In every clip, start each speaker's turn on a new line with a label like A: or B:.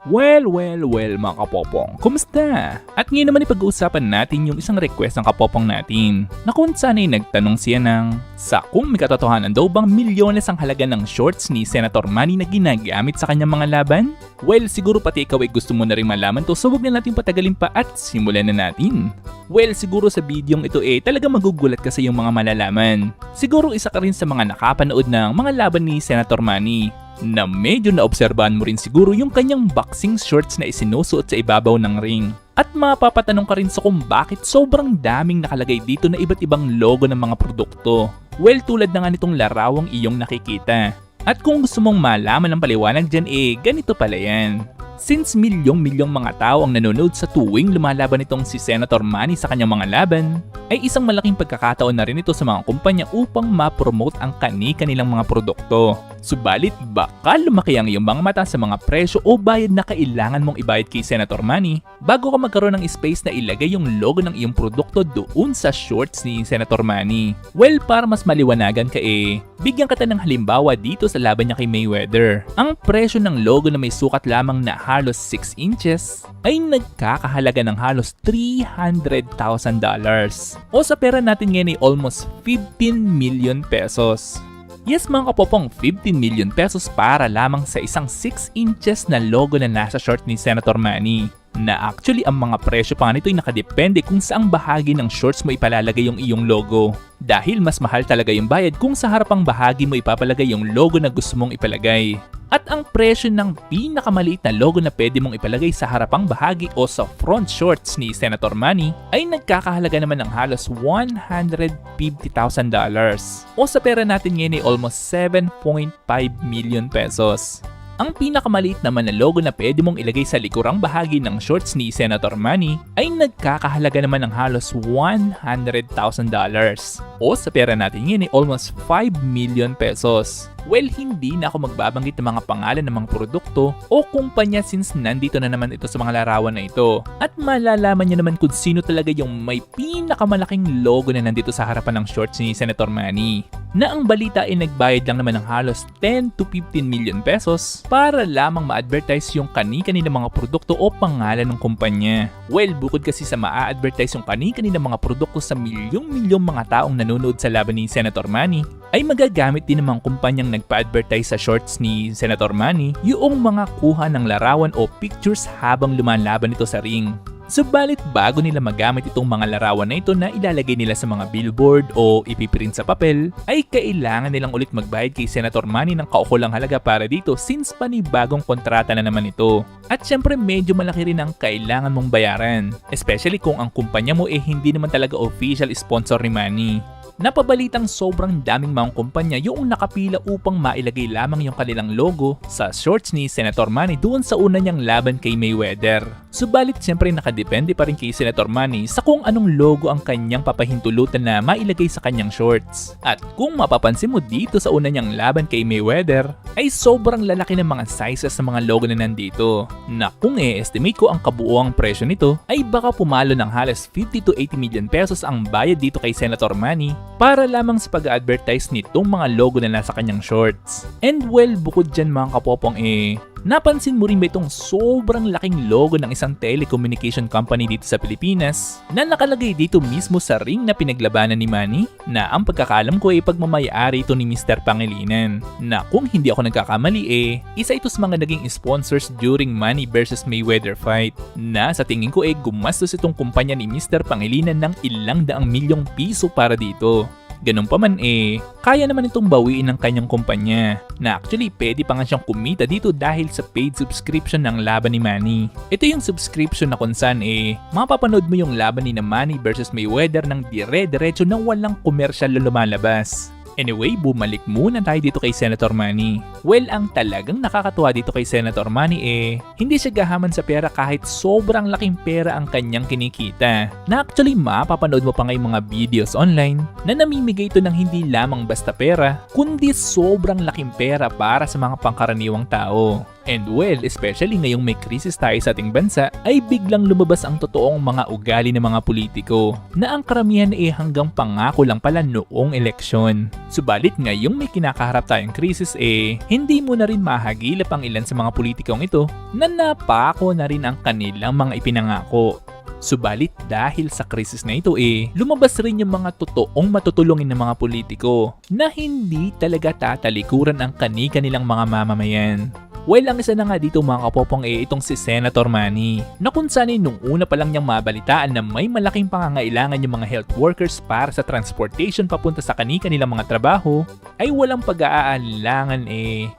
A: Well mga kapopong, kumusta? At ngayon naman ipag-uusapan natin yung isang request ng kapopong natin na kung saan ay nagtanong siya ng kung may katotohanan daw bang milyones ang halaga ng shorts ni Senator Manny na ginagamit sa kanyang mga laban? Well, siguro pati ikaw ay gusto mo na rin malaman to, so huwag na natin patagalin pa at simulan na natin. Well, siguro sa bidyong ito talaga magugulat ka sa iyong mga malalaman. Siguro isa ka rin sa mga nakapanood ng mga laban ni Senator Manny na medyo naobserbahan mo rin siguro yung kanyang boxing shorts na isinusuot sa ibabaw ng ring. At mapapatanong ka rin sa kung bakit sobrang daming nakalagay dito na iba't ibang logo ng mga produkto. Well, tulad na nga nitong larawang iyong nakikita. At kung gusto mong malaman ng paliwanag dyan ganito pala yan. Since milyong-milyong mga tao ang nanonood sa tuwing lumalaban itong si Senator Manny sa kanyang mga laban, ay isang malaking pagkakataon na rin ito sa mga kumpanya upang ma-promote ang kani-kanilang mga produkto. Subalit baka lumaki ang iyong mga mata sa mga presyo o bayad na kailangan mong ibayad kay Senator Manny bago ka magkaroon ng space na ilagay yung logo ng iyong produkto doon sa shorts ni Senator Manny. Well, para mas maliwanagan ka bigyan kita ng halimbawa dito sa laban niya kay Mayweather. Ang presyo ng logo na may sukat lamang na halos 6 inches ay nagkakahalaga ng halos $300,000. O sa pera natin ngayon ay almost 15 million pesos. Yes mga kapopong, 15 million pesos para lamang sa isang 6 inches na logo na nasa short ni Senator Manny. Na actually ang mga presyo pa nito ay nakadepende kung saang bahagi ng shorts mo ipalalagay yung iyong logo. Dahil mas mahal talaga yung bayad kung sa harapang bahagi mo ipapalagay yung logo na gusto mong ipalagay. At ang presyo ng pinakamaliit na logo na pwede mong ipalagay sa harapang bahagi o sa front shorts ni Senator Manny ay nagkakahalaga naman ng halos $150,000. O sa pera natin ngayon ay almost 7.5 million pesos. Ang pinakamaliit naman na logo na pwede mong ilagay sa likurang bahagi ng shorts ni Senator Manny ay nagkakahalaga naman ng halos $100,000. O sa pera natin ngayon ay almost 5 million pesos. Well, hindi na ako magbabanggit ng mga pangalan ng mga produkto o kumpanya since nandito na naman ito sa mga larawan na ito. At malalaman niyo naman kung sino talaga yung may pinakamalaking logo na nandito sa harapan ng shorts ni Senator Manny. Na ang balita ay nagbayad lang naman ng halos 10 to 15 million pesos para lamang ma-advertise yung kani-kanilang mga produkto o pangalan ng kumpanya. Well, bukod kasi sa ma-advertise yung kani-kanilang mga produkto sa milyong-milyong mga taong nanonood sa laban ni Senator Manny, ay magagamit din ng mga kumpanyang nagpa-advertise sa shorts ni Senator Manny yung mga kuha ng larawan o pictures habang lumalaban ito sa ring. Subalit bago nila magamit itong mga larawan na ito na ilalagay nila sa mga billboard o ipiprint sa papel, ay kailangan nilang ulit magbayad kay Senator Manny ng kaukulang halaga para dito since panibagong kontrata na naman ito. At syempre medyo malaki rin ang kailangan mong bayaran, especially kung ang kumpanya mo hindi naman talaga official sponsor ni Manny. Napabalitang sobrang daming mga kumpanya yung nakapila upang mailagay lamang yung kanilang logo sa shorts ni Senator Manny doon sa una niyang laban kay Mayweather. Subalit siyempre nakadepende pa rin kay Senator Manny sa kung anong logo ang kanyang papahintulutan na mailagay sa kanyang shorts. At kung mapapansin mo dito sa una niyang laban kay Mayweather, ay sobrang lalaki ng mga sizes sa mga logo na nandito. Na kung estimate ko ang kabuuang presyo nito, ay baka pumalo ng halos 50 to 80 million pesos ang bayad dito kay Senator Manny para lamang sa pag-advertise nitong mga logo na nasa kanyang shorts. And well, bukod dyan mga kapopong napansin mo rin ba itong sobrang laking logo ng isang telecommunication company dito sa Pilipinas na nakalagay dito mismo sa ring na pinaglabanan ni Manny? Na ang pagkakalam ko pagmamayari ito ni Mr. Pangilinan. Na kung hindi ako nagkakamali isa ito sa mga naging sponsors during Manny versus Mayweather fight. Na sa tingin ko gumastos itong kumpanya ni Mr. Pangilinan ng ilang daang milyong piso para dito. Ganun pa man kaya naman itong bawiin ng kanyang kumpanya na actually pwede pa nga siyang kumita dito dahil sa paid subscription ng laban ni Manny. Ito yung subscription na kung saan mapapanood mo yung laban ni Manny versus Mayweather ng dire-diretso na walang komersyal na lumalabas. Anyway, bumalik muna tayo dito kay Senator Manny. Well, ang talagang nakakatuwa dito kay Senator Manny hindi siya gahaman sa pera kahit sobrang laking pera ang kanyang kinikita. Na actually mapapanood mo pa nga yung mga videos online na namimigay ito ng hindi lamang basta pera, kundi sobrang laking pera para sa mga pangkaraniwang tao. And well, especially ngayong may krisis tayo sa ating bansa, ay biglang lumabas ang totoong mga ugali ng mga politiko na ang karamihan hanggang pangako lang pala noong eleksyon. Subalit ngayong may kinakaharap tayong krisis hindi mo na rin mahagilap ang ilan sa mga politikong ito na napako na rin ang kanilang mga ipinangako. Subalit dahil sa krisis na ito lumabas rin yung mga totoong matutulungin ng mga politiko na hindi talaga tatalikuran ang kanilang mga mamamayan. Well, ang isa na nga dito mga kapopong itong si Senator Manny na kung saan nung una pa lang niyang mabalitaan na may malaking pangangailangan yung mga health workers para sa transportation papunta sa kanilang mga trabaho ay walang pag-aalangan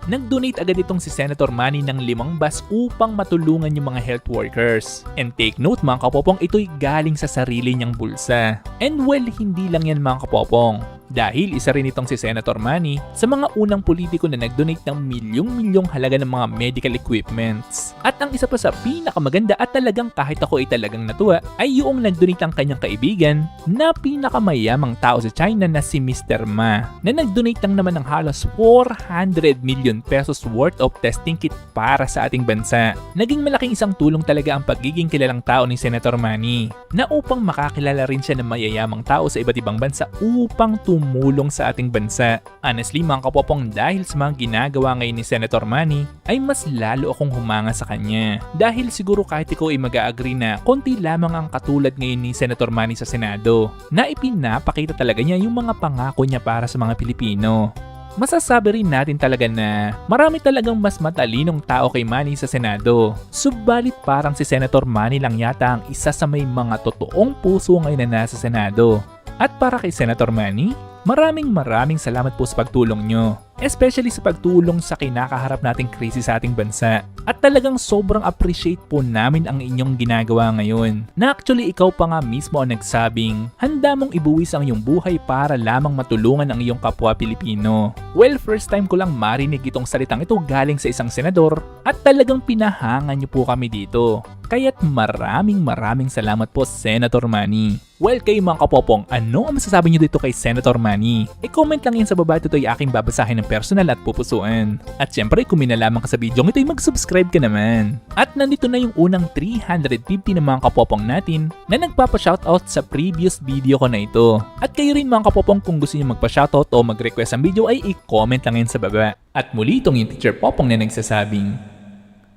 A: nag-donate agad itong si Senator Manny ng 5 bus upang matulungan yung mga health workers. And take note mga kapopong, ito'y galing sa sarili niyang bulsa. And well, hindi lang yan mga kapopong. Dahil isa rin itong si Senator Manny sa mga unang politiko na nag-donate ng milyong-milyong halaga ng mga medical equipments. At ang isa pa sa pinakamaganda at talagang kahit ako ay talagang natuwa ay yung nag-donate ang kanyang kaibigan na pinakamayamang tao sa China na si Mr. Ma na nag-donate lang naman ng halos 400 million pesos worth of testing kit para sa ating bansa. Naging malaking isang tulong talaga ang pagiging kilalang tao ni Senator Manny na upang makakilala rin siya ng mayayamang tao sa iba't ibang bansa upang tumulong sa ating bansa. Honestly mga kapopong, dahil sa mga ginagawa ngayon ni Senator Manny ay mas lalo akong humanga sa kanya. Dahil siguro kahit ikaw ay mag-agree na konti lamang ang katulad ngayon ni Senator Manny sa Senado na ipinapakita talaga niya yung mga pangako niya para sa mga Pilipino. Masasabi rin natin talaga na marami talagang mas matalinong tao kay Manny sa Senado. Subalit parang si Senator Manny lang yata ang isa sa may mga totoong puso ngayon na nasa Senado. At para kay Senator Manny, maraming salamat po sa pagtulong nyo. Especially sa pagtulong sa kinakaharap nating krisis sa ating bansa. At talagang sobrang appreciate po namin ang inyong ginagawa ngayon. Na actually ikaw pa nga mismo ang nagsabing handa mong ibuwis ang iyong buhay para lamang matulungan ang iyong kapwa Pilipino. Well, first time ko lang marinig itong salitang ito galing sa isang senador at talagang pinahangan niyo po kami dito. Kaya't maraming salamat po Senator Manny. Well, kayo mga kapopong, ano ang masasabi niyo dito kay Senator Manny? I-comment lang yan sa baba, ito ay aking babasahin ng personal at pupusuan. At syempre, kung minalaman ka sa video ito ay mag-subscribe ka naman. At nandito na yung unang 350 ng mga kapopong natin na nagpapa-shoutout sa previous video ko na ito. At kayo rin mga kapopong, kung gusto niyo magpa-shoutout o mag-request ang video ay i-comment lang yan sa baba. At muli itong yung Teacher Popong na nagsasabing,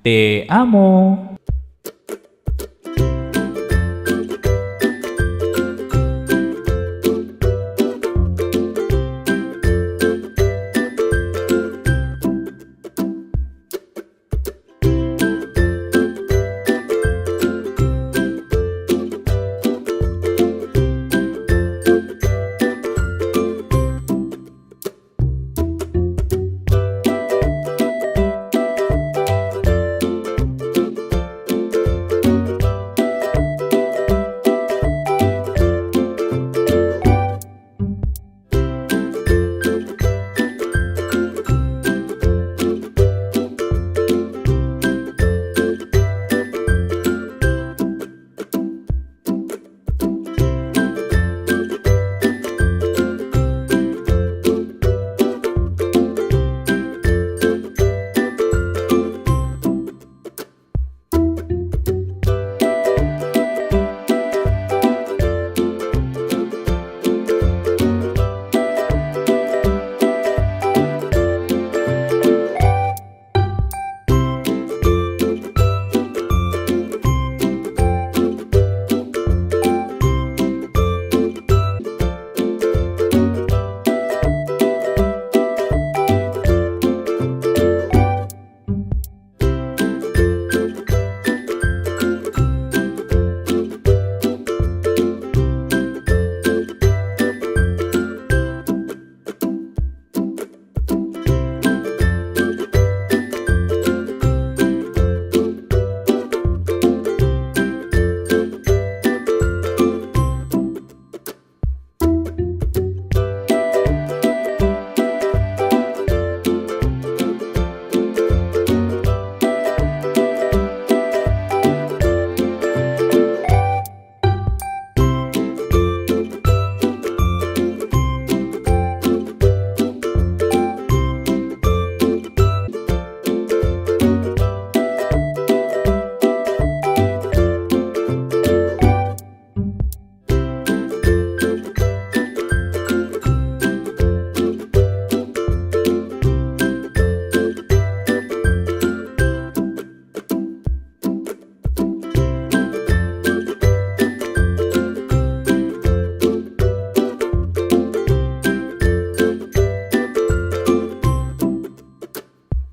A: Te amo!